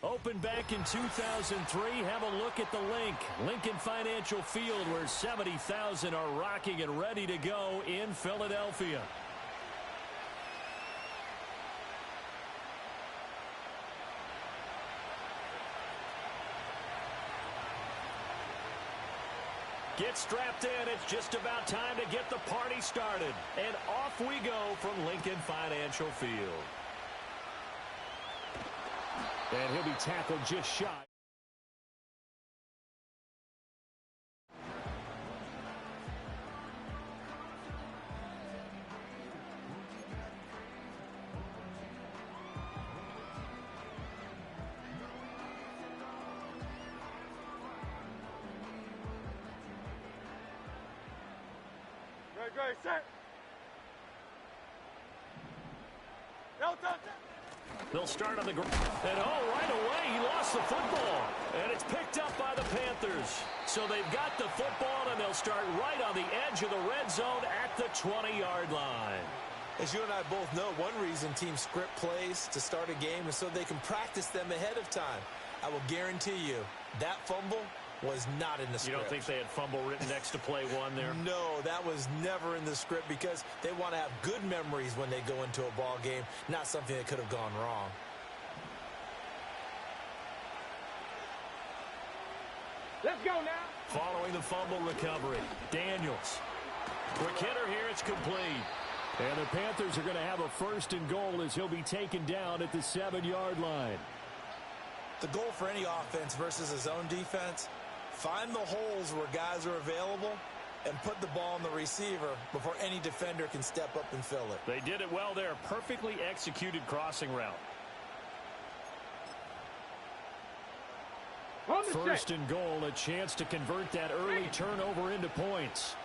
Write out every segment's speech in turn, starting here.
Opened back in 2003, have a look at the Lincoln Financial Field, where 70,000 are rocking and ready to go in Philadelphia. Get strapped in. It's just about time to get the party started. And off we go from Lincoln Financial Field. And he'll be tackled just shy. Great, set. They'll start on the ground. And right away, he lost the football. And it's picked up by the Panthers. So they've got the football, and they'll start right on the edge of the red zone at the 20-yard line. As you and I both know, one reason teams script plays to start a game is so they can practice them ahead of time. I will guarantee you that fumble was not in the script. You don't think they had fumble written next to play one there? No, that was never in the script because they want to have good memories when they go into a ball game, not something that could have gone wrong. Let's go now. Following the fumble recovery, Daniels. Quick hitter here, it's complete. And the Panthers are going to have a 1st and goal as he'll be taken down at the 7-yard line. The goal for any offense versus a zone defense, find the holes where guys are available and put the ball on the receiver before any defender can step up and fill it. They did it well there. Perfectly executed crossing route. 1st and goal, a chance to convert that early turnover into points.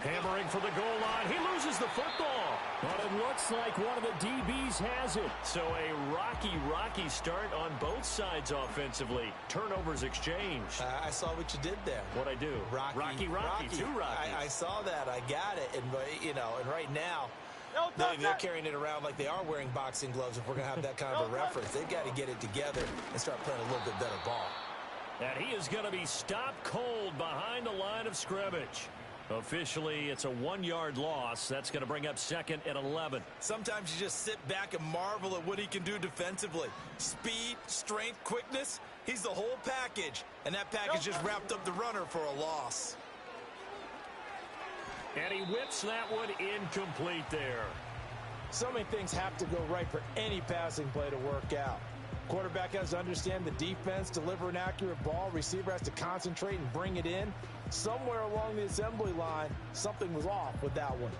Hammering for the goal line. He loses the football. But it looks like one of the DBs has it. So a rocky start on both sides offensively. Turnovers exchanged. I saw what you did there. What'd I do? Rocky. Too rocky. I saw that. I got it. And, and right now, they're carrying it around like they are wearing boxing gloves if we're going to have that kind of a reference. They've got to get it together and start playing a little bit better ball. And he is going to be stopped cold behind the line of scrimmage. Officially, it's a 1-yard loss. That's going to bring up 2nd and 11. Sometimes you just sit back and marvel at what he can do defensively. Speed, strength, quickness. He's the whole package. And that package just wrapped up the runner for a loss. And he whips that one incomplete there. So many things have to go right for any passing play to work out. Quarterback has to understand the defense, deliver an accurate ball. Receiver has to concentrate and bring it in. Somewhere along the assembly line, something was off with that one.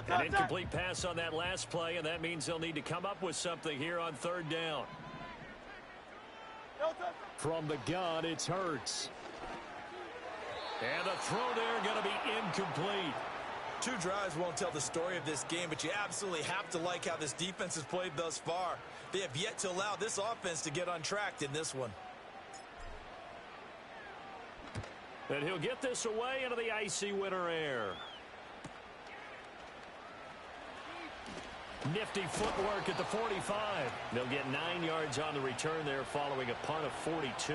An incomplete pass on that last play, and that means they'll need to come up with something here on 3rd down. From the gun, it's Hurts. And the throw there going to be incomplete. 2 drives won't tell the story of this game, but you absolutely have to like how this defense has played thus far. They have yet to allow this offense to get untracked in this one. And he'll get this away into the icy winter air. Nifty footwork at the 45. They'll get 9 yards on the return there following a punt of 42.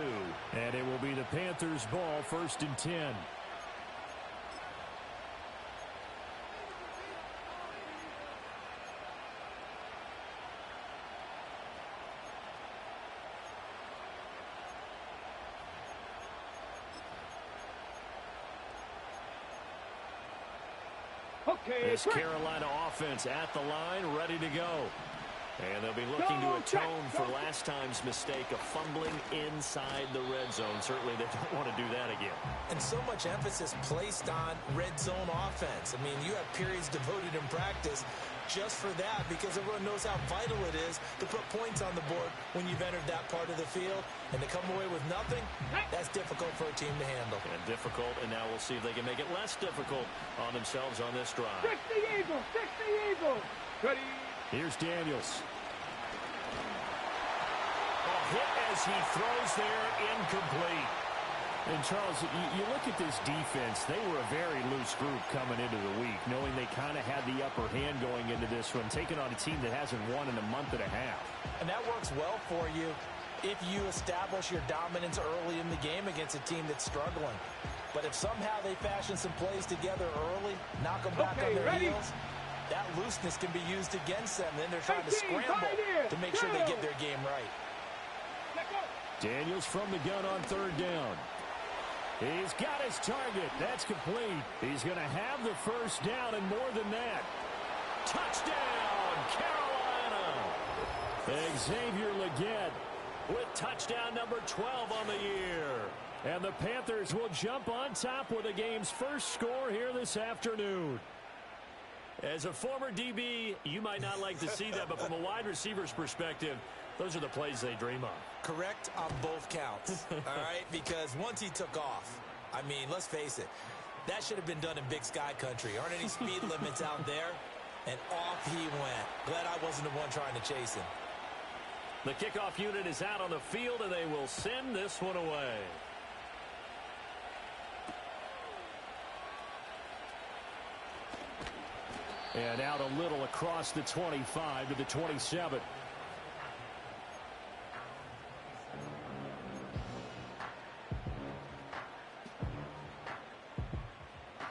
And it will be the Panthers' ball, 1st and 10. This Carolina offense at the line, ready to go. And they'll be looking to atone for last time's mistake of fumbling inside the red zone. Certainly they don't want to do that again. And so much emphasis placed on red zone offense. I mean, you have periods devoted in practice just for that because everyone knows how vital it is to put points on the board when you've entered that part of the field. And to come away with nothing, that's difficult for a team to handle. And difficult, and now we'll see if they can make it less difficult on themselves on this drive. 60 Eagles, 60 Eagles. Ready. Here's Daniels. hit as he throws there, incomplete. And, Charles, you look at this defense, they were a very loose group coming into the week, knowing they kind of had the upper hand going into this one, taking on a team that hasn't won in a month and a half. And that works well for you if you establish your dominance early in the game against a team that's struggling. But if somehow they fashion some plays together early, knock them back on their heels, that looseness can be used against them. Then they're trying to scramble to make sure they get their game right. Daniels from the gun on third down. He's got his target. That's complete. He's going to have the first down and more than that. Touchdown, Carolina! Xavier Legette with touchdown number 12 on the year. And the Panthers will jump on top with the game's first score here this afternoon. As a former DB, you might not like to see that, but from a wide receiver's perspective, those are the plays they dream of. Correct on both counts, all right? Because once he took off, I mean, let's face it, that should have been done in Big Sky country. Aren't any speed limits out there? And off he went. Glad I wasn't the one trying to chase him. The kickoff unit is out on the field, and they will send this one away. And out a little across the 25 to the 27.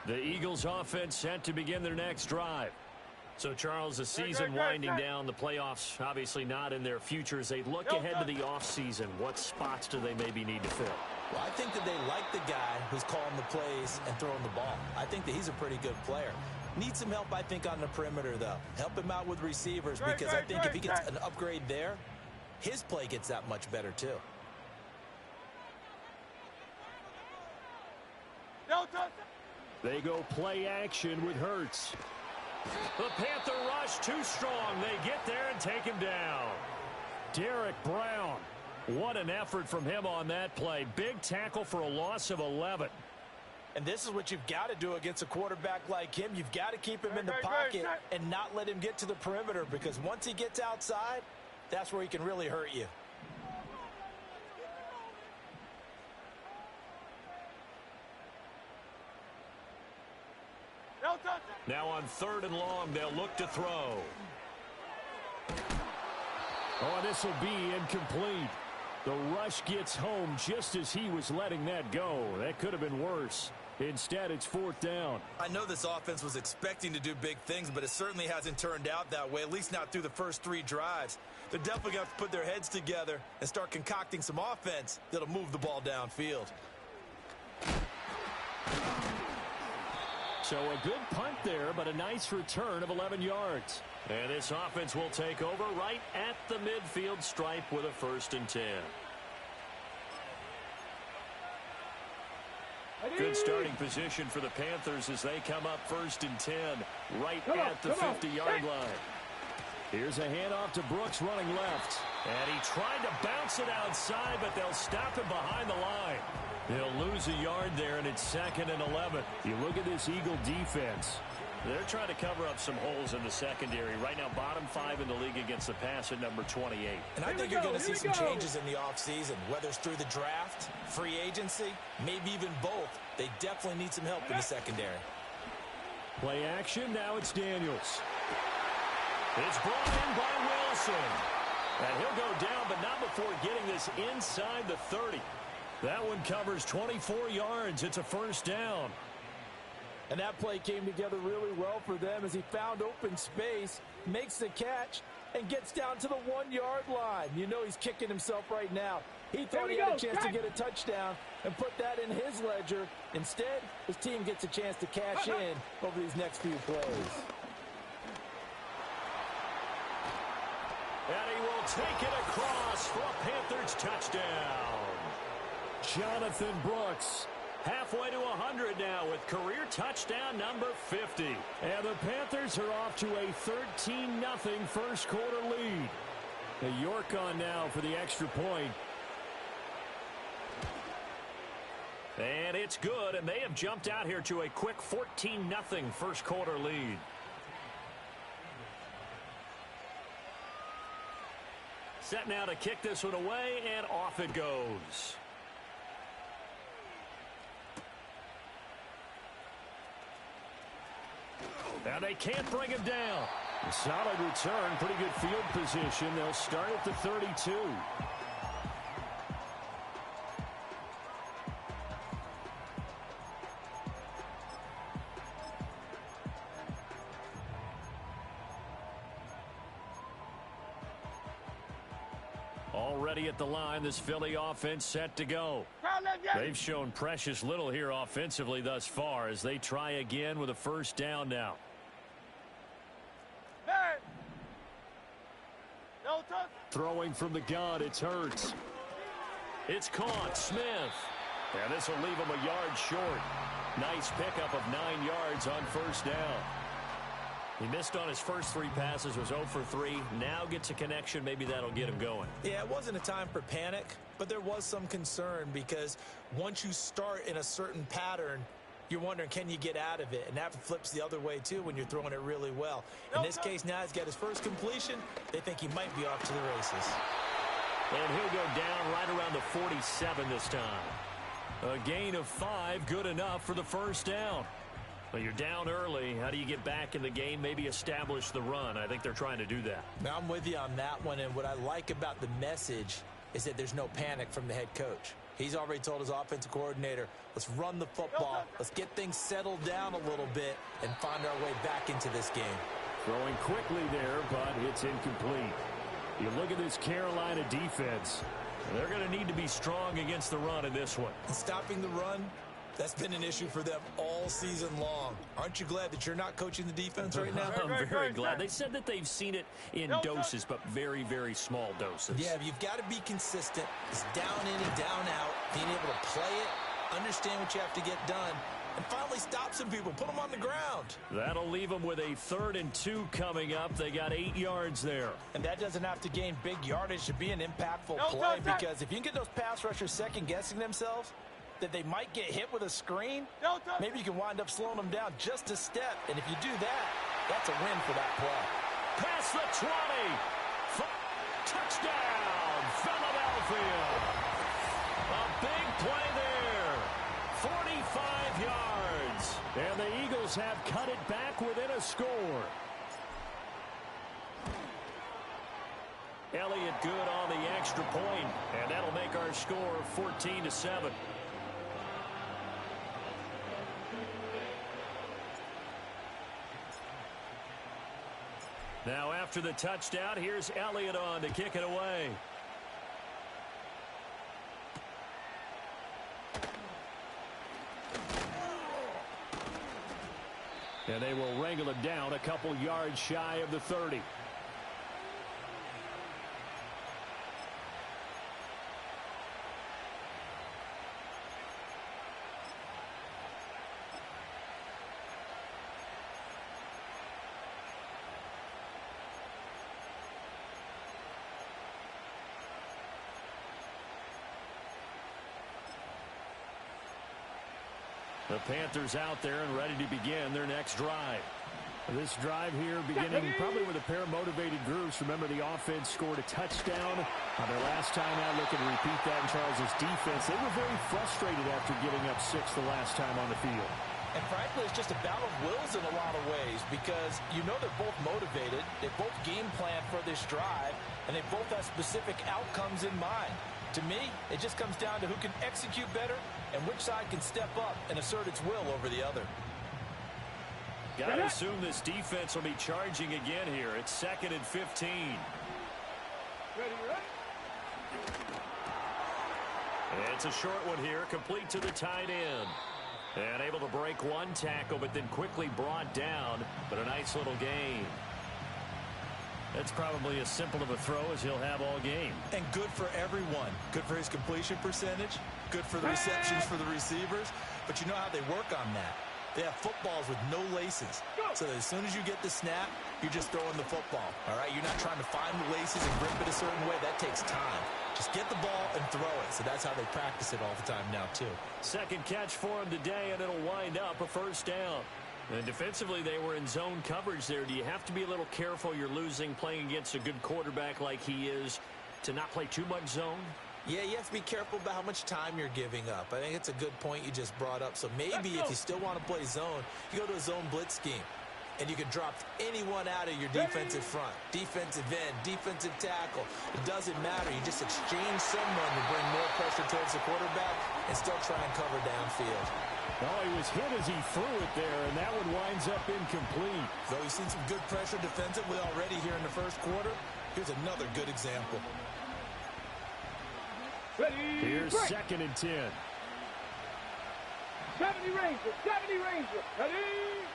The Eagles offense set to begin their next drive. So, Charles, the season winding down, the playoffs obviously not in their future. As they look ahead to the offseason, what spots do they maybe need to fill? Well, I think that they like the guy who's calling the plays and throwing the ball. I think that he's a pretty good player. Needs some help, I think, on the perimeter, though. Help him out with receivers, because I think if he gets an upgrade there, his play gets that much better, too. They go play action with Hurts. The Panther rush too strong. They get there and take him down. Derek Brown. What an effort from him on that play. Big tackle for a loss of 11. And this is what you've got to do against a quarterback like him. You've got to keep him in the pocket and not let him get to the perimeter, because once he gets outside, that's where he can really hurt you. Now on 3rd and long, they'll look to throw. Oh, this will be incomplete. The rush gets home just as he was letting that go. That could have been worse. Instead, it's 4th down. I know this offense was expecting to do big things, but it certainly hasn't turned out that way, at least not through the first 3 drives. They're definitely going to have to put their heads together and start concocting some offense that'll move the ball downfield. So a good punt there, but a nice return of 11 yards. And this offense will take over right at the midfield stripe with a 1st and 10. Good starting position for the Panthers as they come up 1st and 10 right at the 50-yard line. Here's a handoff to Brooks running left. And he tried to bounce it outside, but they'll stop him behind the line. They'll lose a yard there, and it's 2nd and 11. You look at this Eagle defense. They're trying to cover up some holes in the secondary. Right now, bottom 5 in the league against the pass at number 28. And I think you're going to see some changes in the offseason, whether it's through the draft, free agency, maybe even both. They definitely need some help in the secondary. Play action, now it's Daniels. It's brought in by Wilson. And he'll go down, but not before getting this inside the 30. That one covers 24 yards. It's a 1st down. And that play came together really well for them as he found open space, makes the catch, and gets down to the 1-yard line. You know he's kicking himself right now. He thought he had a chance to get a touchdown and put that in his ledger. Instead, his team gets a chance to cash in over these next few plays. And he will take it across for a Panthers touchdown. Jonathan Brooks. Halfway to 100 now with career touchdown number 50. And the Panthers are off to a 13-0 first quarter lead. The York on now for the extra point. And it's good, and they have jumped out here to a quick 14-0 first quarter lead. set now to kick this one away, and off it goes. And they can't bring him down. A solid return, pretty good field position. They'll start at the 32. Already at the line, this Philly offense set to go. They've shown precious little here offensively thus far as they try again with a first down now. Throwing from the gun, it's Hurts. It's caught, Smith. And this will leave him a yard short. Nice pickup of 9 yards on first down. He missed on his first 3 passes, was 0 for 3. Now gets a connection. Maybe that'll get him going. Yeah, it wasn't a time for panic, but there was some concern because once you start in a certain pattern, you're wondering, can you get out of it? And that flips the other way, too, when you're throwing it really well. In this case, now he's got his first completion. They think he might be off to the races. And he'll go down right around the 47 this time. A gain of 5, good enough for the first down. Well, you're down early. How do you get back in the game? Maybe establish the run. I think they're trying to do that. Now, I'm with you on that one, and what I like about the message is that there's no panic from the head coach. He's already told his offensive coordinator, let's run the football, let's get things settled down a little bit and find our way back into this game. Throwing quickly there, but it's incomplete. You look at this Carolina defense. They're going to need to be strong against the run in this one. And stopping the run, that's been an issue for them all season long. Aren't you glad that you're not coaching the defense right now? I'm very glad. They said that they've seen it in doses, but very, very small doses. Yeah, you've got to be consistent. It's down in and down out, being able to play it, understand what you have to get done, and finally stop some people, put them on the ground. That'll leave them with a 3rd and 2 coming up. They got 8 yards there. And that doesn't have to gain big yardage to be an impactful play, because if you can get those pass rushers second-guessing themselves, that they might get hit with a screen, maybe you can wind up slowing them down just a step. And if you do that, that's a win for that play. Past the 20. Touchdown, Philadelphia. A big play there. 45 yards. And the Eagles have cut it back within a score. Elliott good on the extra point, and that'll make our score 14-7. Now after the touchdown, here's Elliott on to kick it away. And they will wrangle it down a couple yards shy of the 30. The Panthers out there and ready to begin their next drive. This drive here beginning probably with a pair of motivated groups. Remember, the offense scored a touchdown on their last time out. Looking to repeat that in Charles's defense. They were very frustrated after giving up 6 the last time on the field. And frankly, it's just a battle of wills in a lot of ways, because you know they're both motivated. They both game plan for this drive, and they both have specific outcomes in mind. To me, it just comes down to who can execute better and which side can step up and assert its will over the other. Got to assume this defense will be charging again here. It's 2nd and 15. Ready? It's a short one here, complete to the tight end. And able to break one tackle, but then quickly brought down. But a nice little gain. That's probably as simple of a throw as he'll have all game. And good for everyone. Good for his completion percentage. Good for the receptions for the receivers. But you know how they work on that. They have footballs with no laces. So that as soon as you get the snap, you're just throwing the football. All right? You're not trying to find the laces and grip it a certain way. That takes time. Just get the ball and throw it. So that's how they practice it all the time now, too. Second catch for him today, and it'll wind up a first down. And defensively, they were in zone coverage there. Do you have to be a little careful? You're losing playing against a good quarterback like he is. to not play too much zone? Yeah, you have to be careful about how much time you're giving up. I think it's a good point you just brought up. So maybe if you still want to play zone, you go to a zone blitz scheme. And you can drop anyone out of your defensive front, defensive end, defensive tackle. It doesn't matter. You just exchange someone to bring more pressure towards the quarterback and still try and cover downfield. Oh, he was hit as he threw it there, and that one winds up incomplete. Though we've seen some good pressure defensively already here in the first quarter, here's another good example. Here's 2nd and 10. 70 Ranger. Ready?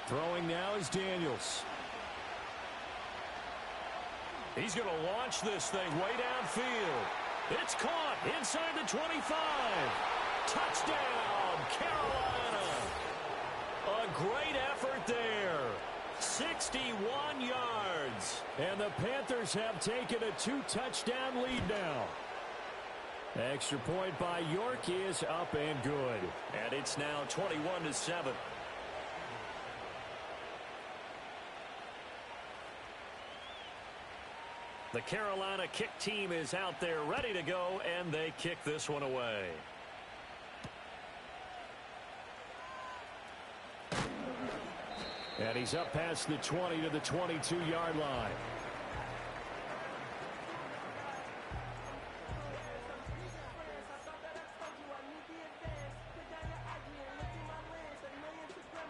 Throwing now is Daniels. He's going to launch this thing way downfield. It's caught inside the 25. Touchdown, Carolina. A great effort there. 61 yards. And the Panthers have taken a 2-touchdown lead now. Extra point by York is up and good. And it's now 21-7. The Carolina kick team is out there ready to go, and they kick this one away. And he's up past the 20 to the 22-yard line.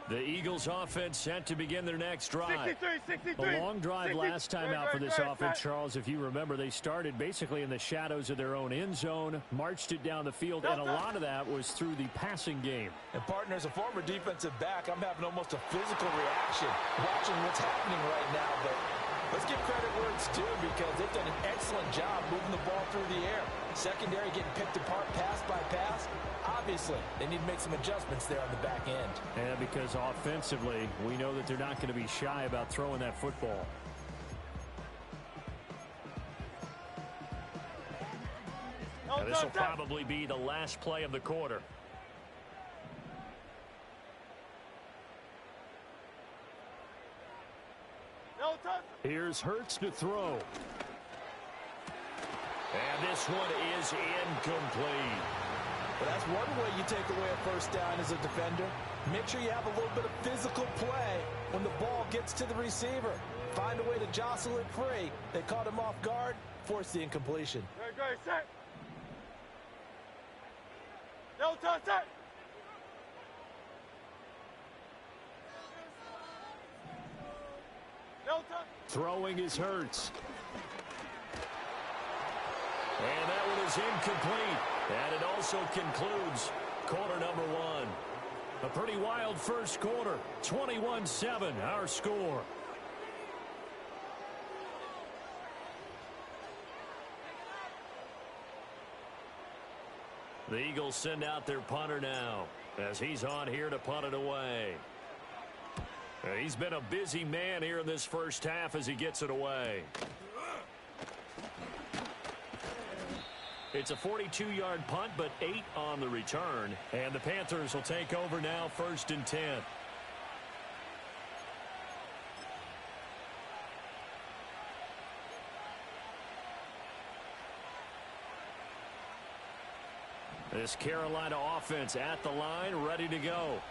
The Eagles offense set to begin their next drive. 63. A long drive last time out for this offense, Charles. If you remember, they started basically in the shadows of their own end zone, marched it down the field, and a lot of that was through the passing game. And, partner, as a former defensive back, I'm having almost a physical reaction watching what's happening right now. But let's give credit where it's due because they've done an excellent job moving the ball through the air. Secondary getting picked apart pass by pass. Obviously, they need to make some adjustments there on the back end. And because offensively, we know that they're not going to be shy about throwing that football. Now, this will probably be the last play of the quarter. Here's Hurts to throw. And this one is incomplete. Well, that's one way you take away a first down as a defender. Make sure you have a little bit of physical play when the ball gets to the receiver. Find a way to jostle it free. They caught him off guard, forced the incompletion. Great, set. No touch, set. No touch. Throwing is Hurts. And that one is incomplete. And it also concludes quarter number one. A pretty wild first quarter. 21-7, our score. The Eagles send out their punter now as he's on here to punt it away. He's been a busy man here in this first half as he gets it away. It's a 42-yard punt, but 8 on the return. And the Panthers will take over now, 1st and 10. This Carolina offense at the line, ready to go.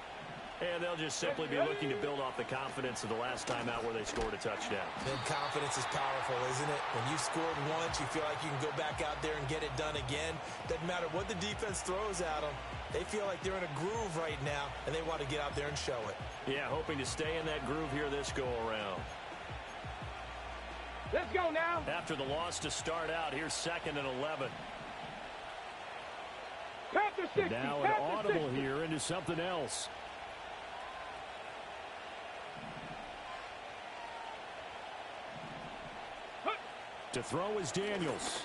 And they'll just simply be looking to build off the confidence of the last time out where they scored a touchdown. Then confidence is powerful, isn't it? When you've scored once, you feel like you can go back out there and get it done again. Doesn't matter what the defense throws at them. They feel like they're in a groove right now, and they want to get out there and show it. Yeah, hoping to stay in that groove here this go-around. Let's go now. After the loss to start out, here's 2nd and 11. Panther 60. Now an audible here into something else. To throw is Daniels.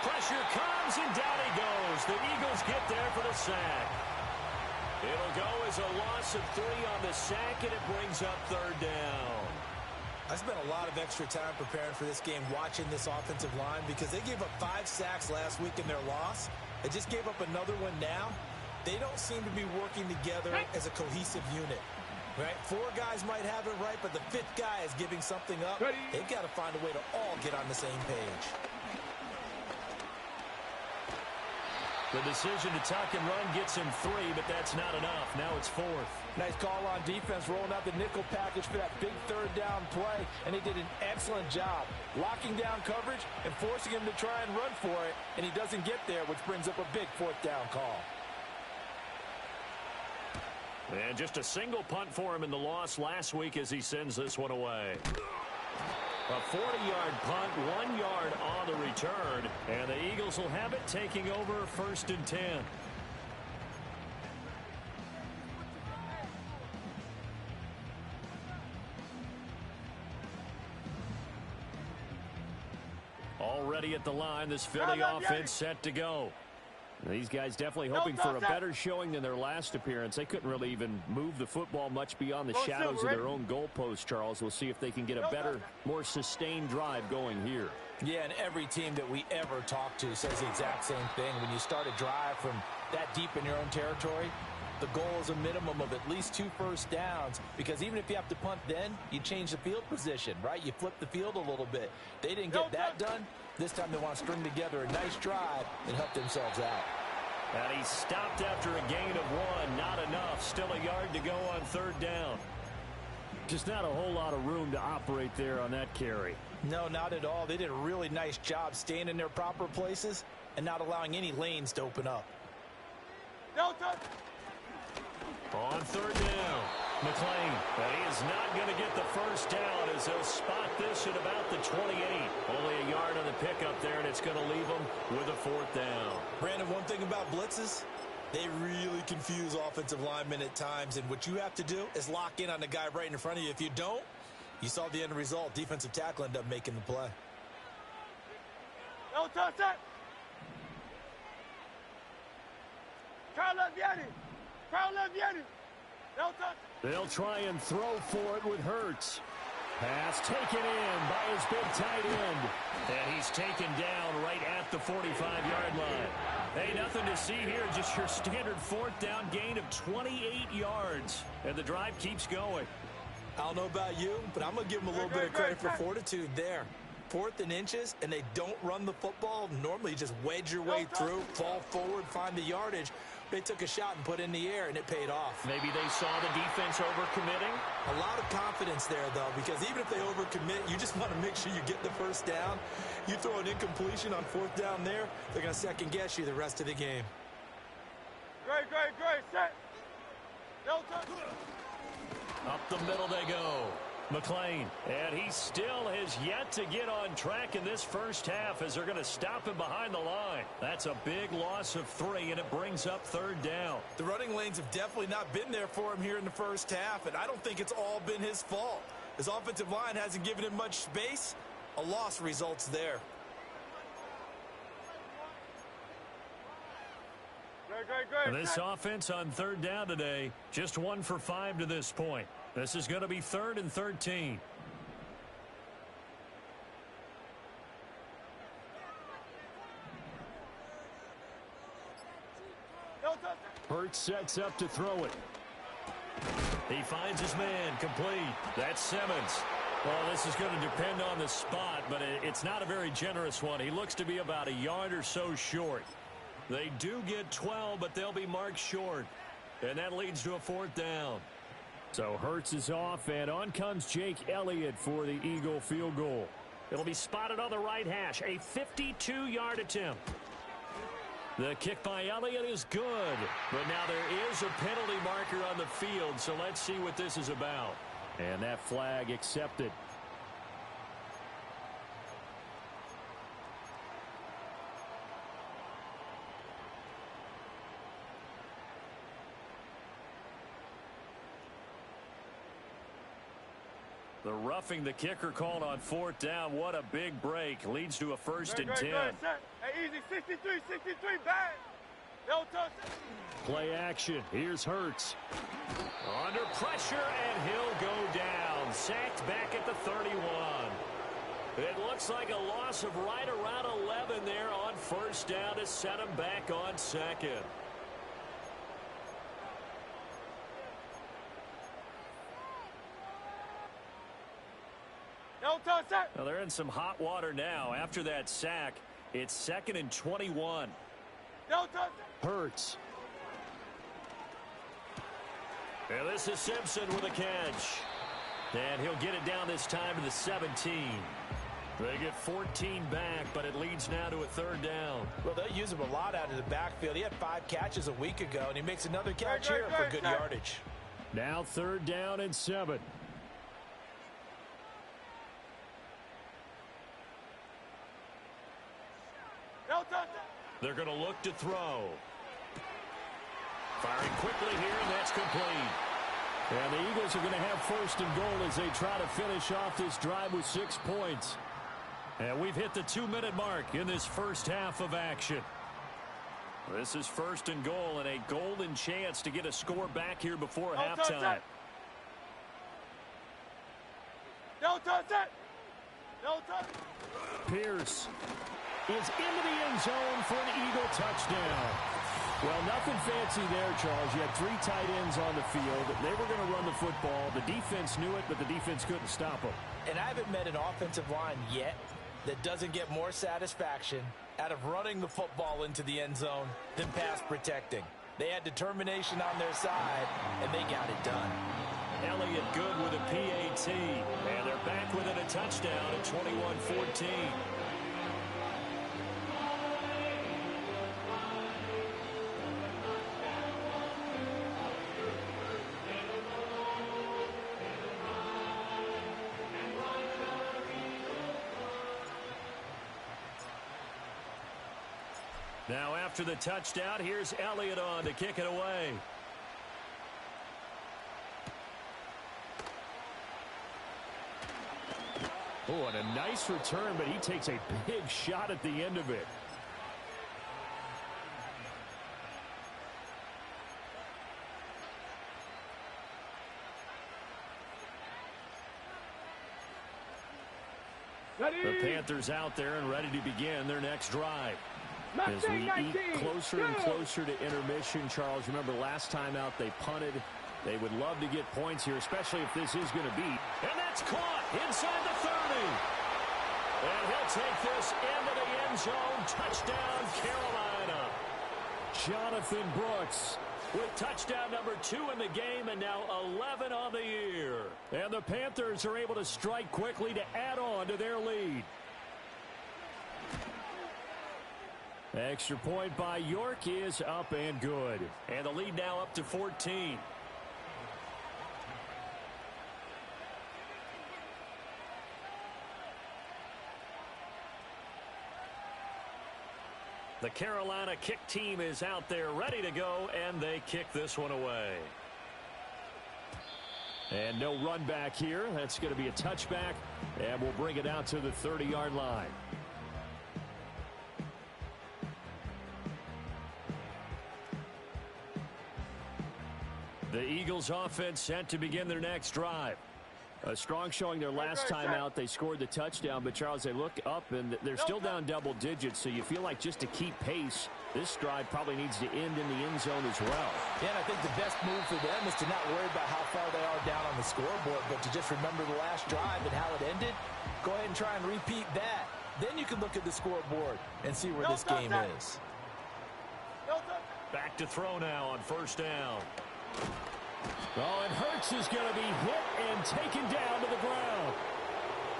Pressure comes, and down he goes. The Eagles get there for the sack. It'll go as a loss of 3 on the sack, and it brings up 3rd down. I spent a lot of extra time preparing for this game watching this offensive line because they gave up 5 sacks last week in their loss. They just gave up another one now. They don't seem to be working together as a cohesive unit. Right? 4 guys might have it right, but the 5th guy is giving something up. Ready. They've got to find a way to all get on the same page. The decision to tuck and run gets him 3, but that's not enough. Now it's 4th. Nice call on defense, rolling out the nickel package for that big 3rd down play, and he did an excellent job locking down coverage and forcing him to try and run for it, and he doesn't get there, which brings up a big 4th down call. And just a single punt for him in the loss last week as he sends this one away. A 40-yard punt, 1 yard on the return, and the Eagles will have it taking over 1st and 10. Already at the line, this Philly offense set to go. These guys definitely hoping for a better showing than their last appearance. They couldn't really even move the football much beyond the shadows of their own goalpost, Charles. We'll see if they can get a better, more sustained drive going here. Yeah, and every team that we ever talk to says the exact same thing. When you start a drive from that deep in your own territory, the goal is a minimum of at least 2 first downs, because even if you have to punt then, you change the field position, right? You flip the field a little bit. They didn't get that done. This time they want to string together a nice drive and help themselves out. And he stopped after a gain of 1. Not enough. Still a yard to go on 3rd down. Just not a whole lot of room to operate there on that carry. No, not at all. They did a really nice job staying in their proper places and not allowing any lanes to open up. On 3rd down, McClain. But he is not going to get the first down as they'll spot this at about the 28. Only a yard on the pickup there, and it's going to leave them with a 4th down. Brandon, one thing about blitzes, they really confuse offensive linemen at times, and what you have to do is lock in on the guy right in front of you. If you don't, you saw the end result. Defensive tackle ended up making the play. No touch that. Carla Vianney. Carla Vianney. No touch. They'll try and throw for it with Hurts. Pass taken in by his big tight end. And he's taken down right at the 45-yard line. Hey, nothing to see here. Just your standard 4th down gain of 28 yards. And the drive keeps going. I don't know about you, but I'm going to give them a little bit of credit for fortitude there. 4th and inches, and they don't run the football. Normally, you just wedge your way through, fall forward, find the yardage. They took a shot and put it in the air, and it paid off. Maybe they saw the defense overcommitting. A lot of confidence there, though, because even if they overcommit, you just want to make sure you get the first down. You throw an incompletion on 4th down there, they're going to second-guess you the rest of the game. Great. Set. No touch. Up the middle they go. McClain, and he still has yet to get on track in this first half as they're going to stop him behind the line. That's a big loss of 3, and it brings up 3rd down. The running lanes have definitely not been there for him here in the first half, and I don't think it's all been his fault. His offensive line hasn't given him much space. A loss results there. Great. And this offense on 3rd down today, just 1 for 5 to this point. This is going to be 3rd and 13. Hurts sets up to throw it. He finds his man, complete. That's Simmons. Well, this is going to depend on the spot, but it's not a very generous one. He looks to be about a yard or so short. They do get 12, but they'll be marked short. And that leads to a 4th down. So Hurts is off, and on comes Jake Elliott for the Eagle field goal. It'll be spotted on the right hash. A 52-yard attempt. The kick by Elliott is good. But now there is a penalty marker on the field, so let's see what this is about. And that flag accepted. The roughing the kicker called on 4th down. What a big break. Leads to a 1st and 10. Hey, easy. 63, bad. No touch. Play action. Here's Hurts. Under pressure, and he'll go down. Sacked back at the 31. It looks like a loss of right around 11 there on 1st down to set him back on 2nd. Don't touch that. Well, they're in some hot water now. After that sack, it's 2nd and 21. Don't touch that. Hurts. And this is Simpson with a catch. And he'll get it down this time to the 17. They get 14 back, but it leads now to a 3rd down. Well, they'll use him a lot out of the backfield. He had 5 catches a week ago, and he makes another catch here for good yardage. Now 3rd down and 7. Don't touch that. They're going to look to throw. Firing quickly here, and that's complete. And the Eagles are going to have 1st and goal as they try to finish off this drive with 6 points. And we've hit the 2-minute mark in this first half of action. This is 1st and goal and a golden chance to get a score back here before halftime. Don't touch that. Don't touch it. Pierce is into the end zone for an Eagle touchdown. Well, nothing fancy there, Charles. You had 3 tight ends on the field. They were going to run the football. The defense knew it, but the defense couldn't stop them. And I haven't met an offensive line yet that doesn't get more satisfaction out of running the football into the end zone than pass protecting. They had determination on their side, and they got it done. Elliott good with a PAT. And they're back within a touchdown at 21-14. Now after the touchdown, here's Elliott on to kick it away. Oh, and a nice return, but he takes a big shot at the end of it. The Panthers out there and ready to begin their next drive. As we eat closer and closer to intermission, Charles, remember last time out they punted. They would love to get points here, especially if this is going to be. And that's caught inside the 30. And he'll take this into the end zone. Touchdown, Carolina. Jonathan Brooks with touchdown number 2 in the game and now 11 on the year. And the Panthers are able to strike quickly to add on to their lead. Extra point by York is up and good. And the lead now up to 14. The Carolina kick team is out there ready to go, and they kick this one away. And no run back here. That's going to be a touchback, and we'll bring it out to the 30-yard line. The Eagles offense set to begin their next drive. A strong showing their last time out. They scored the touchdown, but Charles, they look up and they're still down double digits, so you feel like just to keep pace, this drive probably needs to end in the end zone as well. Yeah, and I think the best move for them is to not worry about how far they are down on the scoreboard, but to just remember the last drive and how it ended. Go ahead and try and repeat that. Then you can look at the scoreboard and see where this game is. Back to throw now on 1st down. Oh, and Hurts is going to be hit and taken down to the ground.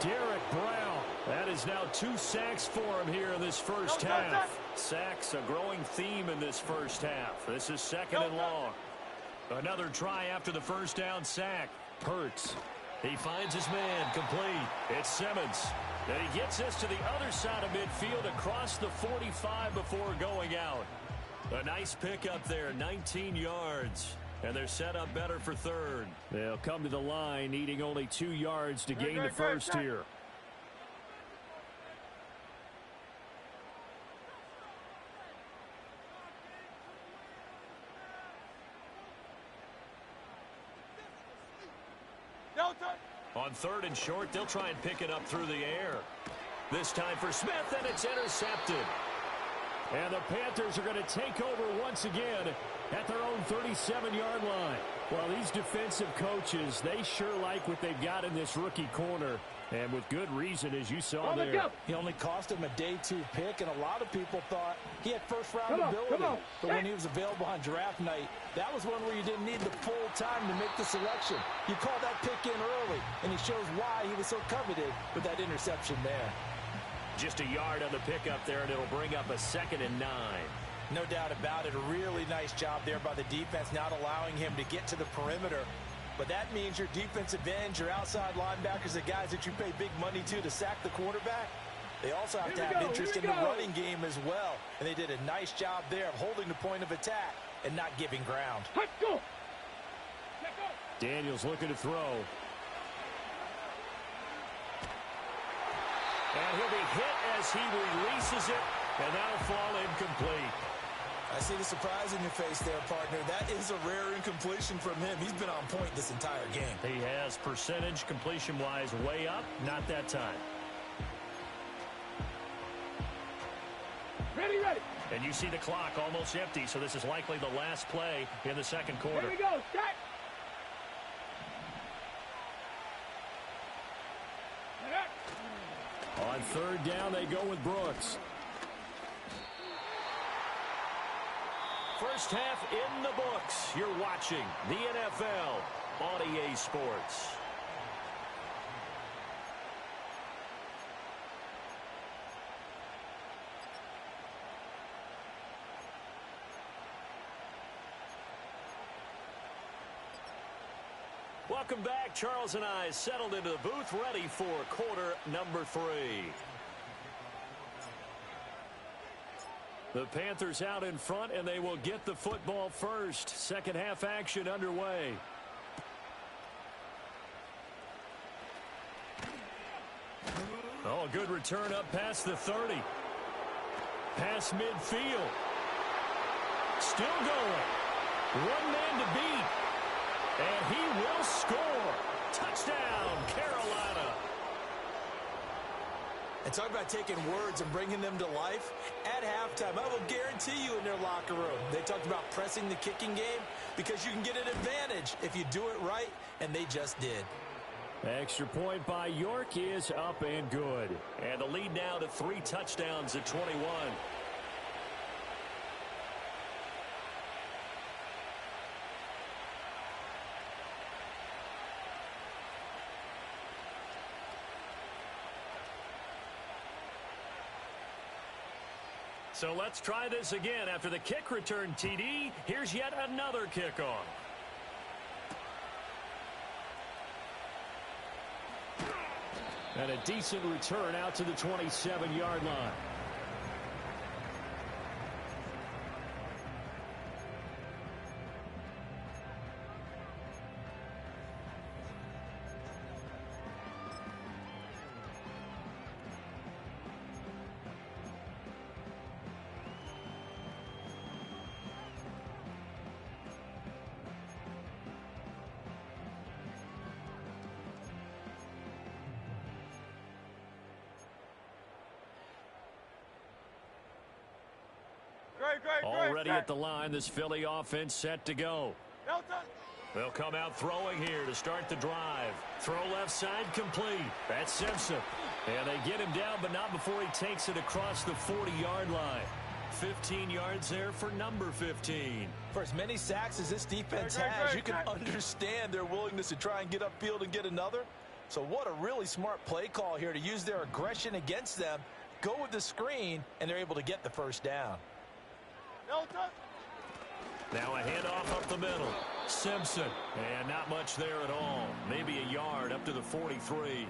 Derek Brown. That is now 2 sacks for him here in this first half. Sacks, a growing theme in this first half. This is 2nd and long. Another try after the first down sack. Hurts. He finds his man complete. It's Simmons. And he gets this to the other side of midfield across the 45 before going out. A nice pickup there, 19 yards. And they're set up better for 3rd. They'll come to the line, needing only 2 yards to gain the first here. On 3rd and short, they'll try and pick it up through the air. This time for Smith, and it's intercepted. And the Panthers are going to take over once again at their own 37-yard line. Well, these defensive coaches, they sure like what they've got in this rookie corner. And with good reason, as you saw there. He only cost him a day 2 pick, and a lot of people thought he had first-round ability. But when he was available on draft night, that was one where you didn't need the full time to make the selection. You call that pick in early, and he shows why he was so coveted with that interception there. Just a yard on the pickup there, and it'll bring up a 2nd and 9. No doubt about it. A really nice job there by the defense, not allowing him to get to the perimeter. But that means your defensive ends, your outside linebackers, the guys that you pay big money to sack the quarterback, they also have to have interest in the running game as well. And they did a nice job there of holding the point of attack and not giving ground. Daniels looking to throw. And he'll be hit as he releases it, and that'll fall incomplete. I see the surprise in your face there, partner. That is a rare incompletion from him. He's been on point this entire game. He has percentage completion-wise way up, not that time. Ready. And you see the clock almost empty, so this is likely the last play in the second quarter. Here we go. Set. On 3rd down, they go with Brooks. First half in the books. You're watching the NFL on EA Sports. Welcome back. Charles and I settled into the booth, ready for quarter number 3. The Panthers out in front, and they will get the football first. Second half action underway. Oh, a good return up past the 30. Past midfield. Still going. One man to beat. And he will score. Touchdown, Carolina. And talk about taking words and bringing them to life. At halftime, I will guarantee you in their locker room, they talked about pressing the kicking game because you can get an advantage if you do it right, and they just did. Extra point by York is up and good. And the lead now to 3 touchdowns at 21. So let's try this again. After the kick return, TD, here's yet another kickoff. And a decent return out to the 27-yard line. Already at the line, this Philly offense set to go. They'll come out throwing here to start the drive. Throw left side complete. That's Simpson. And they get him down, but not before he takes it across the 40-yard line. 15 yards there for number 15. For as many sacks as this defense has, you can understand their willingness to try and get upfield and get another. So what a really smart play call here to use their aggression against them, go with the screen, and they're able to get the first down. Now a handoff up the middle. Simpson. And not much there at all. Maybe a yard up to the 43.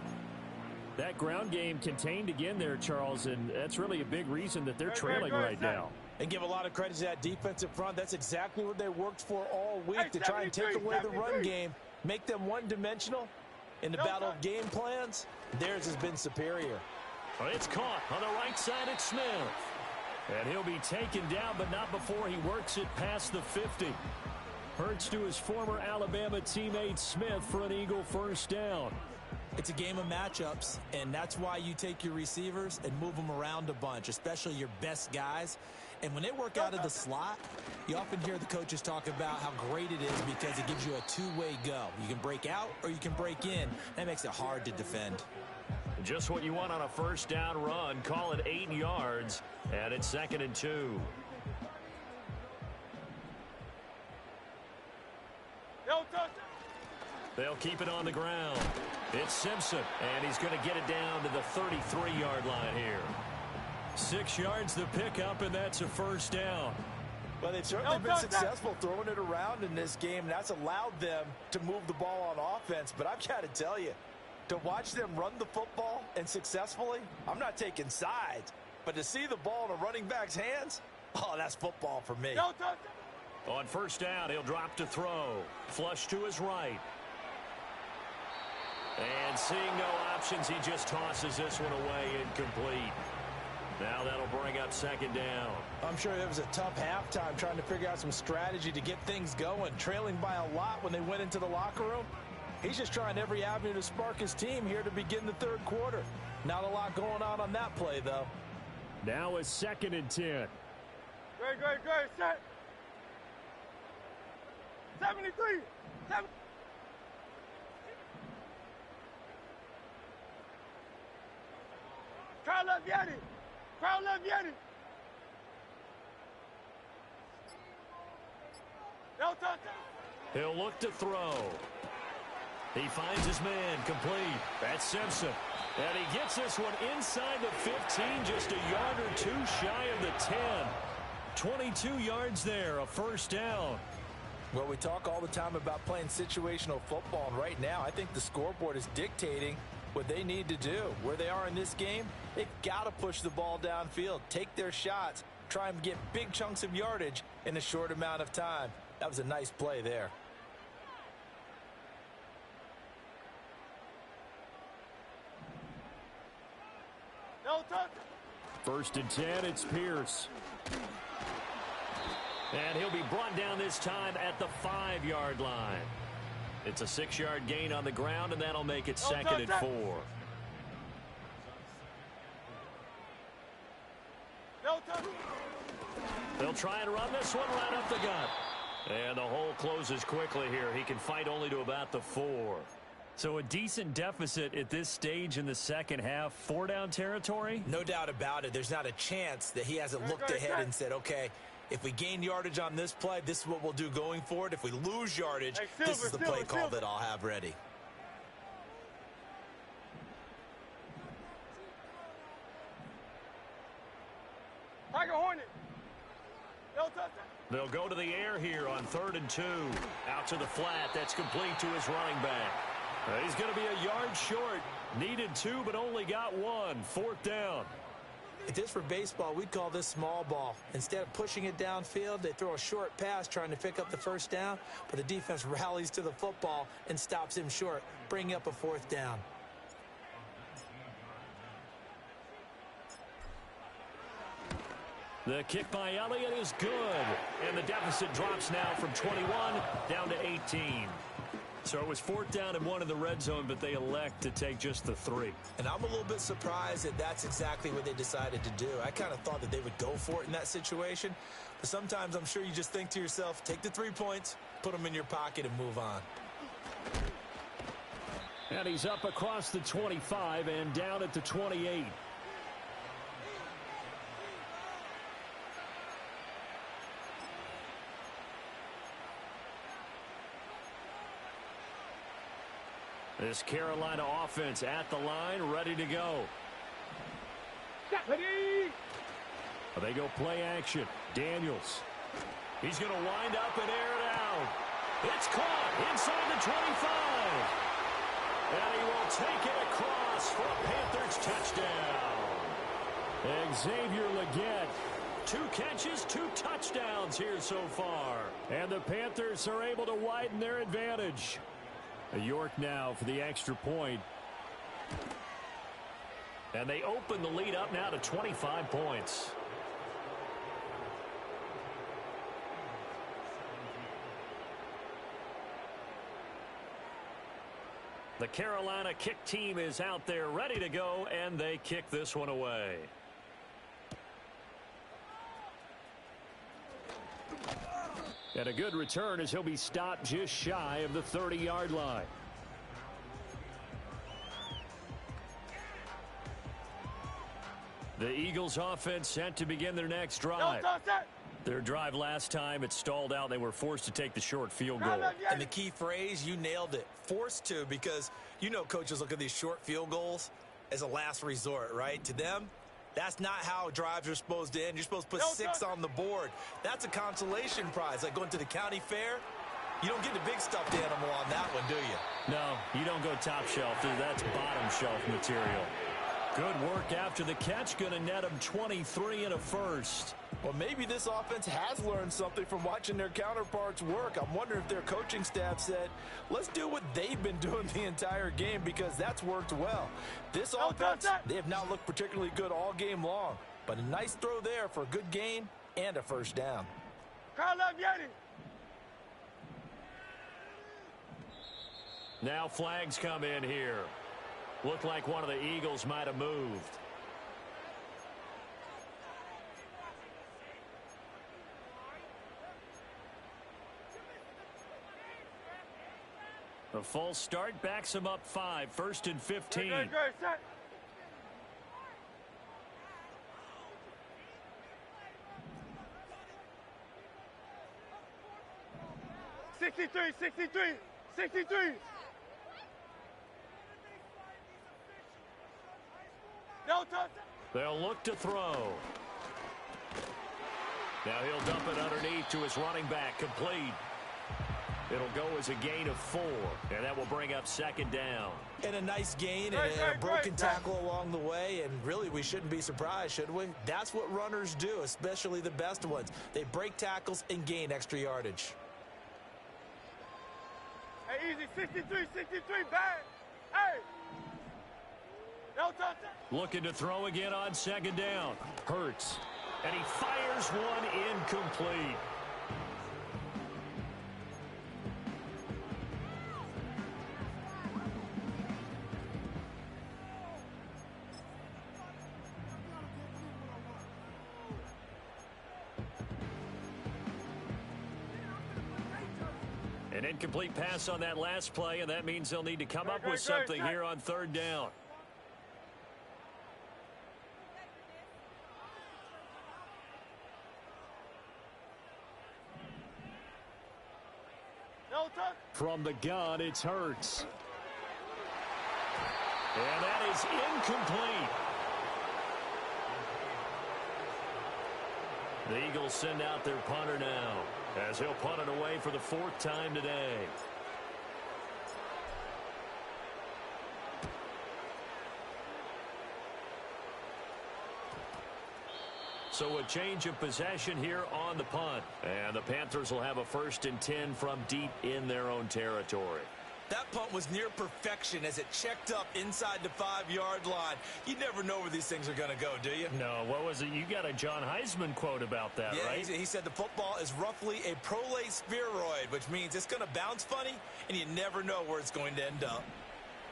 That ground game contained again there, Charles, and that's really a big reason that they're trailing right now. And give a lot of credit to that defensive front. That's exactly what they worked for all week, to try and take away the run game, make them one-dimensional. In the battle of game plans, theirs has been superior. It's caught on the right side at Smith. And he'll be taken down, but not before he works it past the 50. Hurts to his former Alabama teammate Smith for an Eagle first down. It's a game of matchups, and that's why you take your receivers and move them around a bunch, especially your best guys. And when they work out of the slot, you often hear the coaches talk about how great it is because it gives you a two-way go. You can break out or you can break in. That makes it hard to defend. Just what you want on a first down run. Call it 8 yards, and it's 2nd and 2. They'll keep it on the ground. It's Simpson, and he's going to get it down to the 33-yard line here. 6 yards the pickup, and that's a first down. Well, they've certainly been successful throwing it around in this game, and that's allowed them to move the ball on offense. But I've got to tell you, to watch them run the football and successfully, I'm not taking sides. But to see the ball in a running back's hands, oh, that's football for me. On first down, he'll drop to throw. Flush to his right. And seeing no options, he just tosses this one away incomplete. Now that'll bring up 2nd down. I'm sure it was a tough halftime trying to figure out some strategy to get things going. Trailing by a lot when they went into the locker room. He's just trying every avenue to spark his team here to begin the 3rd quarter. Not a lot going on that play, though. Now it's 2nd and 10. Great, set. 73. Crowd love Yeti. Crowd love Yeti. No touchdown. He'll look to throw. He finds his man complete. That's Simpson. And he gets this one inside the 15, just a yard or two shy of the 10. 22 yards there, a first down. Well, we talk all the time about playing situational football, and right now I think the scoreboard is dictating what they need to do. Where they are in this game, they've got to push the ball downfield, take their shots, try and get big chunks of yardage in a short amount of time. That was a nice play there. No touch. 1st and 10, it's Pierce. And he'll be brought down this time at the 5-yard line. It's a 6-yard gain on the ground, and that'll make it 2nd and 4. No touch. They'll try and run this one right up the gut. And the hole closes quickly here. He can fight only to about the 4. So a decent deficit at this stage in the second half. 4-down territory? No doubt about it. There's not a chance that he hasn't looked ahead and said, okay, if we gain yardage on this play, this is what we'll do going forward. If we lose yardage, this is the play call that I'll have ready. Tiger Hornet. No touchdown. They'll go to the air here on 3rd and 2. Out to the flat. That's complete to his running back. He's going to be a yard short. Needed 2, but only got 1. 4th down. If this were baseball, we'd call this small ball. Instead of pushing it downfield, they throw a short pass trying to pick up the 1st down, but the defense rallies to the football and stops him short, bringing up a 4th down. The kick by Elliott is good. And the deficit drops now from 21 down to 18. So it was 4th down and 1 in the red zone, but they elect to take just the 3. And I'm a little bit surprised that that's exactly what they decided to do. I kind of thought that they would go for it in that situation. But sometimes I'm sure you just think to yourself, take the 3 points, put them in your pocket, and move on. And he's up across the 25 and down at the 28. This Carolina offense at the line, ready to go. They go play action. Daniels. He's going to wind up and air it out. It's caught inside the 25. And he will take it across for a Panthers touchdown. Xavier Legette. 2 catches, 2 touchdowns here so far. And the Panthers are able to widen their advantage. York now for the extra point. And they open the lead up now to 25 points. The Carolina kick team is out there ready to go, and they kick this one away. And a good return as he'll be stopped just shy of the 30-yard line. The Eagles offense set to begin their next drive. Their drive last time, it stalled out. They were forced to take the short field goal. And the key phrase, you nailed it, forced to, because you know coaches look at these short field goals as a last resort, right? To them, that's not how drives are supposed to end. You're supposed to put 6 on the board. That's a consolation prize, like going to the county fair. You don't get the big stuffed animal on that one, do you? No, you don't go top shelf. That's bottom shelf material. Good work after the catch. Going to net them 23 and a first. Well, maybe this offense has learned something from watching their counterparts work. I'm wondering if their coaching staff said, let's do what they've been doing the entire game, because that's worked well. This offense, they have not looked particularly good all game long, but a nice throw there for a good gain and a first down. Now flags come in here. Looked like one of the Eagles might have moved. The false start backs him up 5, 1st and 15. Good, set. 63, 63, 63. No touch. They'll look to throw. Now he'll dump it underneath to his running back. Complete. It'll go as a gain of 4, and that will bring up 2nd down. And a nice gain and a broken tackle along the way, and really we shouldn't be surprised, should we? That's what runners do, especially the best ones. They break tackles and gain extra yardage. Hey, easy, 63, 63, bang. Hey. No touch. Looking to throw again on 2nd down. Hurts. And he fires one incomplete. An incomplete pass on that last play, and that means they'll need to come up with something here on 3rd down. From the gun, it's Hurts. And that is incomplete. The Eagles send out their punter now, as he'll punt it away for the 4th time today. So a change of possession here on the punt. And the Panthers will have a 1st and 10 from deep in their own territory. That punt was near perfection as it checked up inside the 5-yard line. You never know where these things are going to go, do you? No, what was it? You got a John Heisman quote about that, right? He said the football is roughly a prolate spheroid, which means it's going to bounce funny, and you never know where it's going to end up.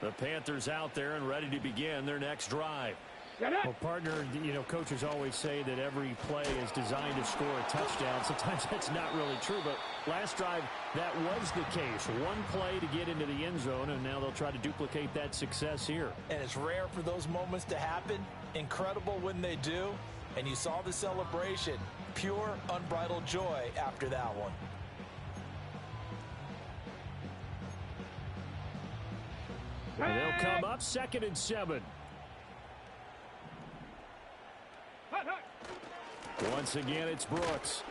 The Panthers out there and ready to begin their next drive. Well, partner, you know, coaches always say that every play is designed to score a touchdown. Sometimes that's not really true, but last drive, that was the case. One play to get into the end zone, and now they'll try to duplicate that success here. And it's rare for those moments to happen. Incredible when they do. And you saw the celebration. Pure, unbridled joy after that one. And they'll come up 2nd and 7. Once again, it's Brooks.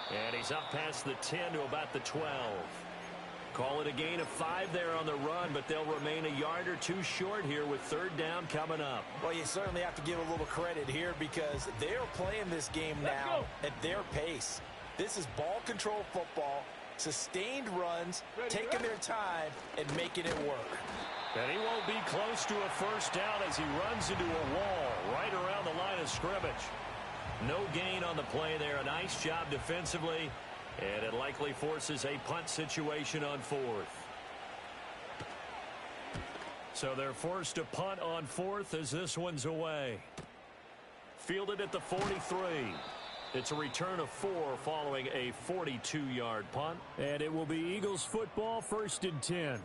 And he's up past the 10 to about the 12. Call it a gain of 5 there on the run, but they'll remain a yard or 2 short here with 3rd down coming up. Well, you certainly have to give a little credit here because they're playing this game now at their pace. This is ball control football, sustained runs, taking their time, and making it work. And he won't be close to a 1st down as he runs into a wall right around the line of scrimmage. No gain on the play there. A nice job defensively, and it likely forces a punt situation on 4th. So they're forced to punt on 4th as this one's away. Fielded at the 43. It's a return of 4 following a 42-yard punt. And it will be Eagles football, 1st and 10.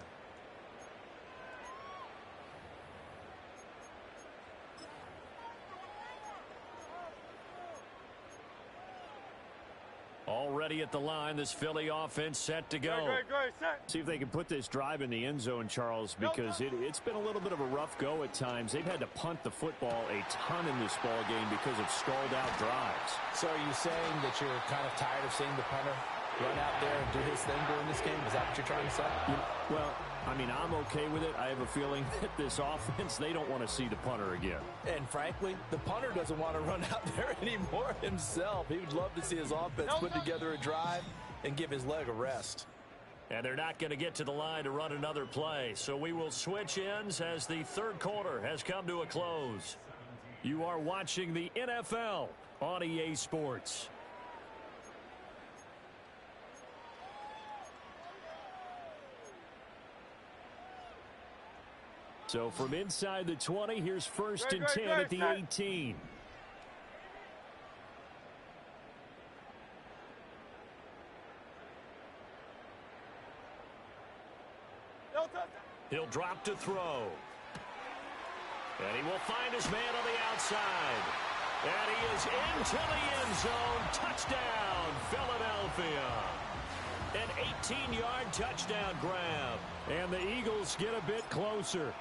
ready at the line. This Philly offense set to go. Great, set. See if they can put this drive in the end zone, Charles, because it's been a little bit of a rough go at times. They've had to punt the football a ton in this ball game because of stalled out drives. So are you saying that you're kind of tired of seeing the punter run out there and do his thing during this game? Is that what you're trying to say? Well, I mean, I'm okay with it. I have a feeling that this offense, they don't want to see the punter again. And frankly, the punter doesn't want to run out there anymore himself. He would love to see his offense put together a drive and give his leg a rest. And they're not going to get to the line to run another play. So we will switch ends as the third quarter has come to a close. You are watching the NFL on EA Sports. So from inside the 20, here's first and 10 at the 18. He'll drop to throw. And he will find his man on the outside. And he is into the end zone. Touchdown, Philadelphia. An 18-yard touchdown grab. And the Eagles get a bit closer.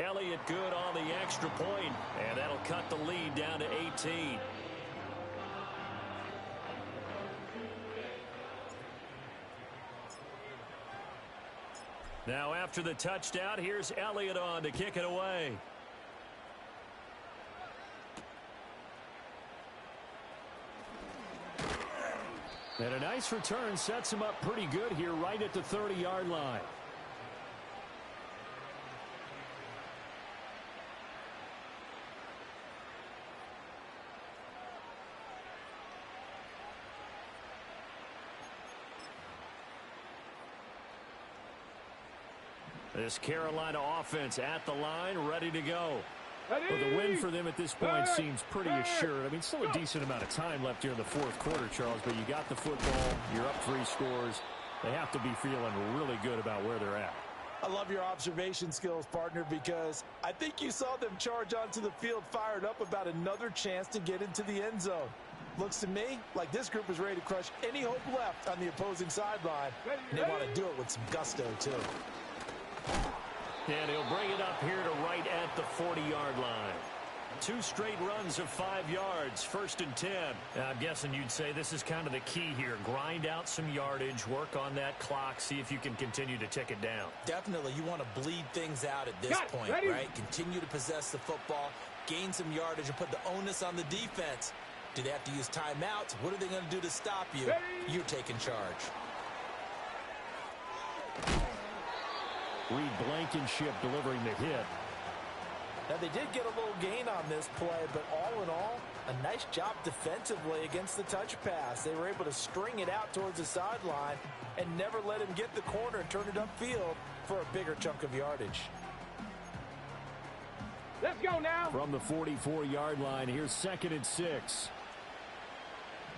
Elliott good on the extra point, and that'll cut the lead down to 18. Now after the touchdown, here's Elliott on to kick it away. And a nice return sets him up pretty good here right at the 30-yard line. This Carolina offense at the line, ready to go. Well, the win for them at this point seems pretty assured. I mean, still a decent amount of time left here in the fourth quarter, Charles, but you got the football, you're up 3 scores. They have to be feeling really good about where they're at. I love your observation skills, partner, because I think you saw them charge onto the field fired up about another chance to get into the end zone. Looks to me like this group is ready to crush any hope left on the opposing sideline, and they want to do it with some gusto, too. And he'll bring it up here to right at the 40-yard line. 2 straight runs of 5 yards, first and 10. I'm guessing you'd say this is kind of the key here. Grind out some yardage, work on that clock, see if you can continue to tick it down. Definitely, you want to bleed things out at this point, right? Continue to possess the football, gain some yardage, and put the onus on the defense. Do they have to use timeouts? What are they going to do to stop you? You're taking charge. Reed Blankenship delivering the hit. Now, they did get a little gain on this play, but all in all, a nice job defensively against the touch pass. They were able to string it out towards the sideline and never let him get the corner and turn it upfield for a bigger chunk of yardage. Let's go now. From the 44-yard line, here's second and 6.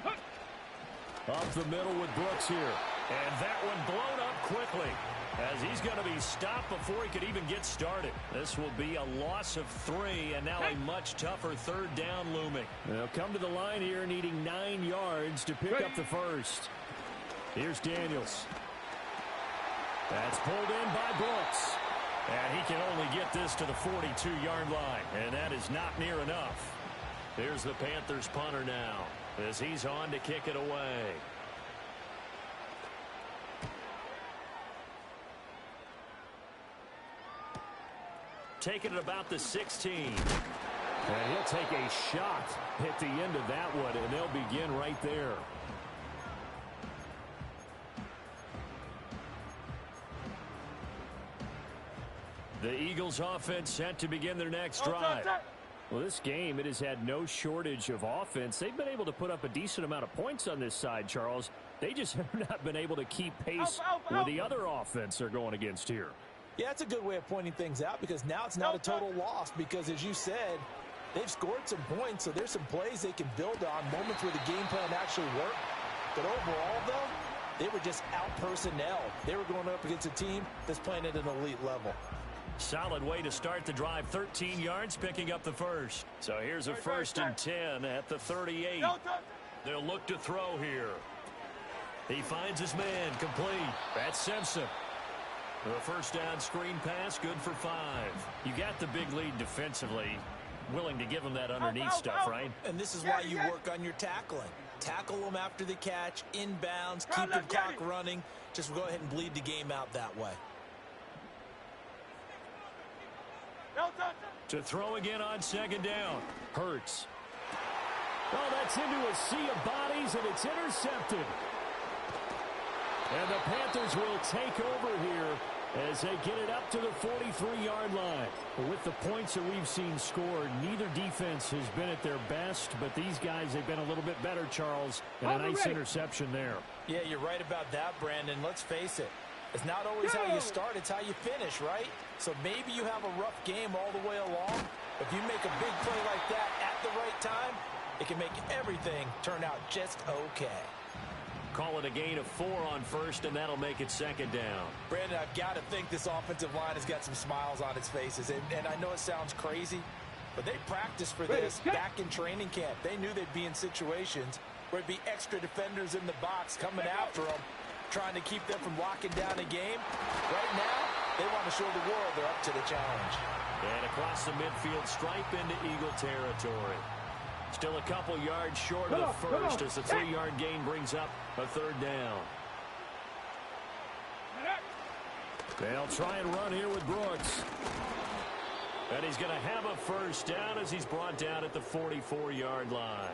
Up the middle with Brooks here. And that one blown up quickly, as he's going to be stopped before he could even get started. This will be a loss of 3, and now a much tougher third down looming. They'll come to the line here needing 9 yards to pick up the first. Here's Daniels. That's pulled in by Brooks. And he can only get this to the 42-yard line, and that is not near enough. Here's the Panthers punter now, as he's on to kick it away. Taking it about the 16. And he'll take a shot at the end of that one, and they'll begin right there. The Eagles offense set to begin their next drive. Well, this game, it has had no shortage of offense. They've been able to put up a decent amount of points on this side, Charles. They just have not been able to keep pace with the other offense they're going against here. Yeah, that's a good way of pointing things out, because now it's not a total loss, because as you said, they've scored some points, so there's some plays they can build on, moments where the game plan actually worked. But overall, though, they were just out personnel. They were going up against a team that's playing at an elite level. Solid way to start the drive. 13 yards, picking up the first. So here's a 1st and 10 at the 38. They'll look to throw here. He finds his man, complete. That's Simpson. The first down screen pass, good for 5. You got the big lead defensively. Willing to give him that underneath stuff, right? And this is why you work on your tackling. Tackle them after the catch, inbounds, keep the clock running. Just go ahead and bleed the game out that way. To throw again on 2nd down. Hurts. Oh, that's into a sea of bodies, and it's intercepted. And the Panthers will take over here as they get it up to the 43-yard line. With the points that we've seen scored, neither defense has been at their best, but these guys, they've been a little bit better, Charles, and a nice interception there. Yeah, you're right about that, Brandon. Let's face it. It's not always how you start, it's how you finish, right? So maybe you have a rough game all the way along. If you make a big play like that at the right time, it can make everything turn out just okay. Call it a gain of 4 on 1st, and that'll make it 2nd down. Brandon, I've got to think this offensive line has got some smiles on its faces. And I know it sounds crazy, but they practiced for this back in training camp. They knew they'd be in situations where it'd be extra defenders in the box coming after them, trying to keep them from locking down a game. Right now, they want to show the world they're up to the challenge. And across the midfield stripe into Eagle territory. Still a couple yards short of the first as the 3-yard gain brings up a 3rd down. They'll try and run here with Brooks. And he's going to have a 1st down as he's brought down at the 44-yard line.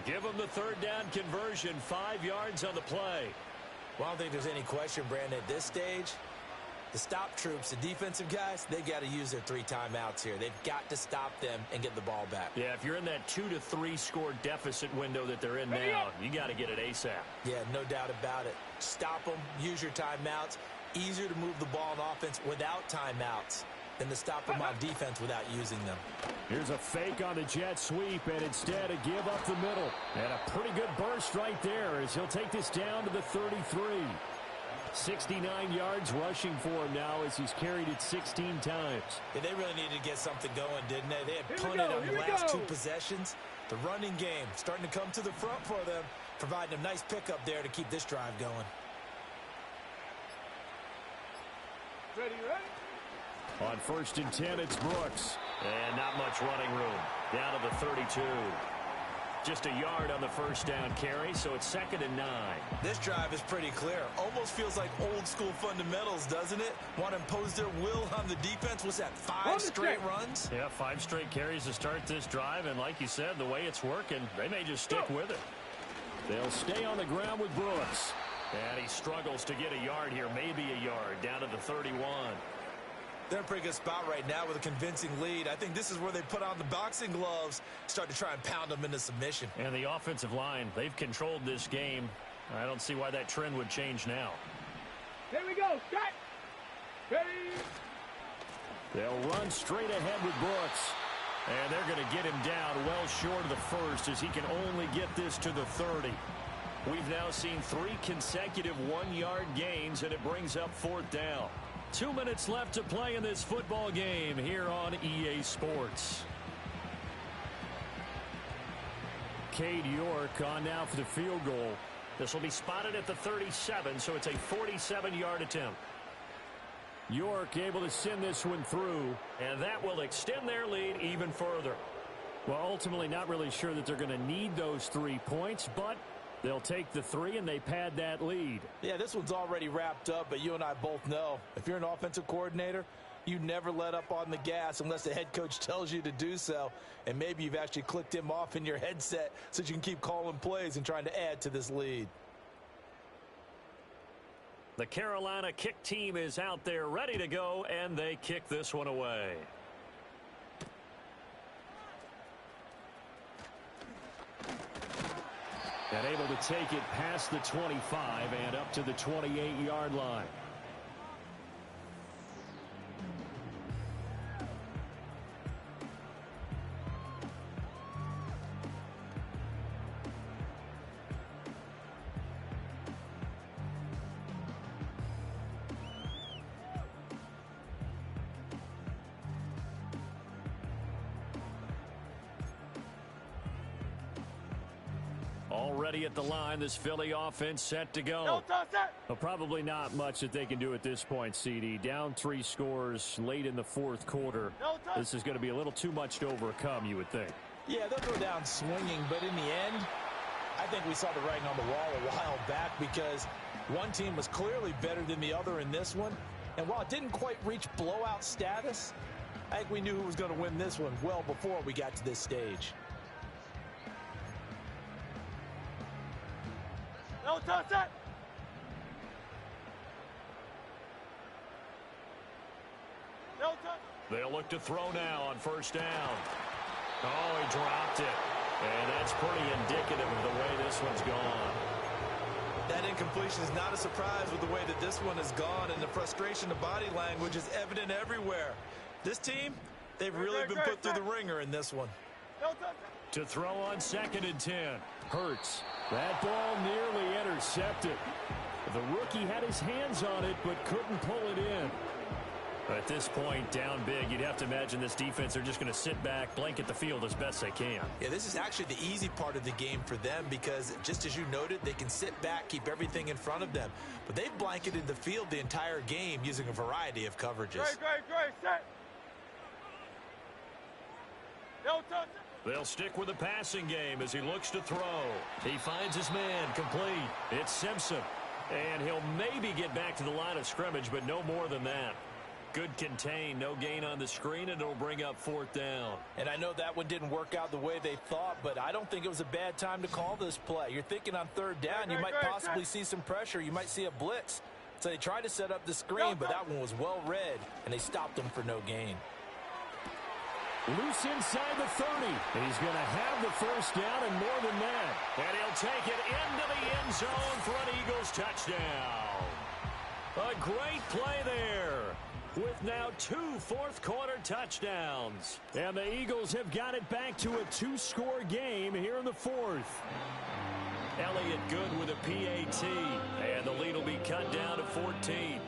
Give him the 3rd down conversion, 5 yards on the play. Well, I don't think there's any question, Brandon, at this stage. The stop troops, the defensive guys, they got to use their 3 timeouts here. They've got to stop them and get the ball back. Yeah, if you're in that 2 to 3 score deficit window that they're in now, you got to get it ASAP. Yeah, no doubt about it. Stop them, use your timeouts. Easier to move the ball on offense without timeouts than to stop them on defense without using them. Here's a fake on the jet sweep, and instead a give up the middle. And a pretty good burst right there as he'll take this down to the 33. 69 yards rushing for him now as he's carried it 16 times. Yeah, they really needed to get something going, didn't they? They had punted on the last 2 possessions. The running game starting to come to the front for them, providing a nice pickup there to keep this drive going. Ready? On 1st and 10, it's Brooks. And not much running room. Down to the 32. Just a yard on the 1st down carry, so it's 2nd and 9. This drive is pretty clear. Almost feels like old school fundamentals, doesn't it? Want to impose their will on the defense. What's that, 5 straight runs? Yeah, 5 straight carries to start this drive, and like you said, the way it's working, they may just stick with it. They'll stay on the ground with Brooks. And he struggles to get a yard here, maybe a yard, down to the 31. They're in a pretty good spot right now with a convincing lead. I think this is where they put on the boxing gloves, start to try and pound them into submission. And the offensive line, they've controlled this game. I don't see why that trend would change now. Here we go. Cut. Ready. They'll run straight ahead with Brooks. And they're going to get him down well short of the first as he can only get this to the 30. We've now seen 3 consecutive 1-yard gains, and it brings up 4th down. 2 minutes left to play in this football game here on EA Sports. Cade York on now for the field goal. This will be spotted at the 37, so it's a 47-yard attempt. York able to send this one through. And that will extend their lead even further. Well, ultimately not really sure that they're going to need those 3 points, but they'll take the 3 and they pad that lead. Yeah, this one's already wrapped up, but you and I both know if you're an offensive coordinator, you never let up on the gas unless the head coach tells you to do so. And maybe you've actually clicked him off in your headset so you can keep calling plays and trying to add to this lead. The Carolina kick team is out there ready to go, and they kick this one away. And able to take it past the 25 and up to the 28-yard line. already at the line. This Philly offense set to go. No touch that. Well, probably not much that they can do at this point, CD. Down 3 scores late in the fourth quarter. No touch. This is going to be a little too much to overcome, you would think. Yeah, they'll go down swinging, but in the end, I think we saw the writing on the wall a while back because one team was clearly better than the other in this one. And while it didn't quite reach blowout status, I think we knew who was going to win this one well before we got to this stage. No touch that. No touch. They'll look to throw now on first down. Oh, he dropped it. And that's pretty indicative of the way this one's gone. That incompletion is not a surprise with the way that this one has gone, and the frustration of body language is evident everywhere. This team, they've really been put through the ringer in this one. No touch. To throw on 2nd and 10. Hurts. That ball nearly intercepted. The rookie had his hands on it but couldn't pull it in. At this point, down big, you'd have to imagine this defense are just going to sit back, blanket the field as best they can. Yeah, this is actually the easy part of the game for them because, just as you noted, they can sit back, keep everything in front of them. But they've blanketed the field the entire game using a variety of coverages. Great, set. No touch. They'll stick with the passing game as he looks to throw. He finds his man complete. It's Simpson. And he'll maybe get back to the line of scrimmage, but no more than that. Good contain, no gain on the screen, and it'll bring up 4th down. And I know that one didn't work out the way they thought, but I don't think it was a bad time to call this play. You're thinking on 3rd down, you might possibly see some pressure. You might see a blitz. So they tried to set up the screen, but that one was well read, and they stopped them for no gain. Loose inside the 30. And he's going to have the first down and more than that. And he'll take it into the end zone for an Eagles touchdown. A great play there, with now 2 fourth-quarter touchdowns. And the Eagles have got it back to a 2-score game here in the 4th. Elliott good with a PAT, and the lead will be cut down to 14.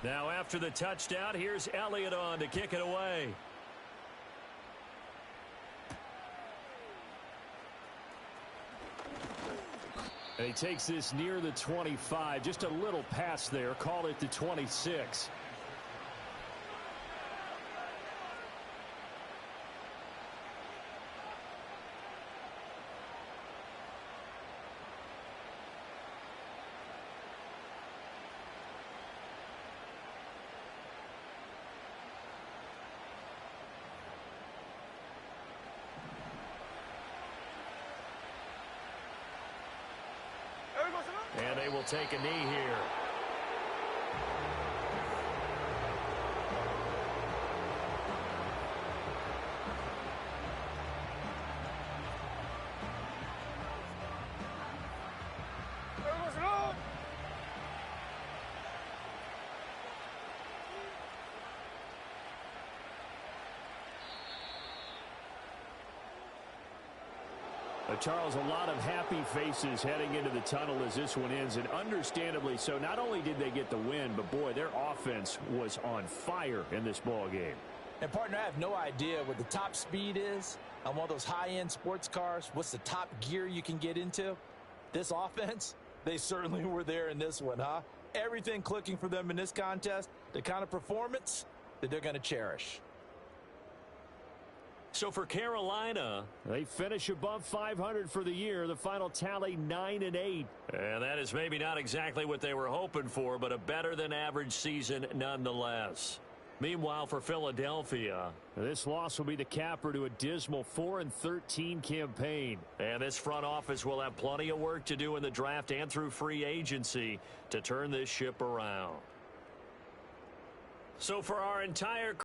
Now after the touchdown, here's Elliott on to kick it away. And he takes this near the 25. Just a little pass there. Call it the 26. And they will take a knee here. Charles, a lot of happy faces heading into the tunnel as this one ends, and understandably so. Not only did they get the win, but boy, their offense was on fire in this ball game. And partner, I have no idea what the top speed is on one of those high-end sports cars. What's the top gear you can get into? This offense, they certainly were there in this one, huh? Everything clicking for them in this contest, the kind of performance that they're going to cherish. So for Carolina, they finish above 500 for the year. The final tally 9-8. And that is maybe not exactly what they were hoping for, but a better than average season nonetheless. Meanwhile, for Philadelphia, this loss will be the capper to a dismal 4-13 campaign. And this front office will have plenty of work to do in the draft and through free agency to turn this ship around. So for our entire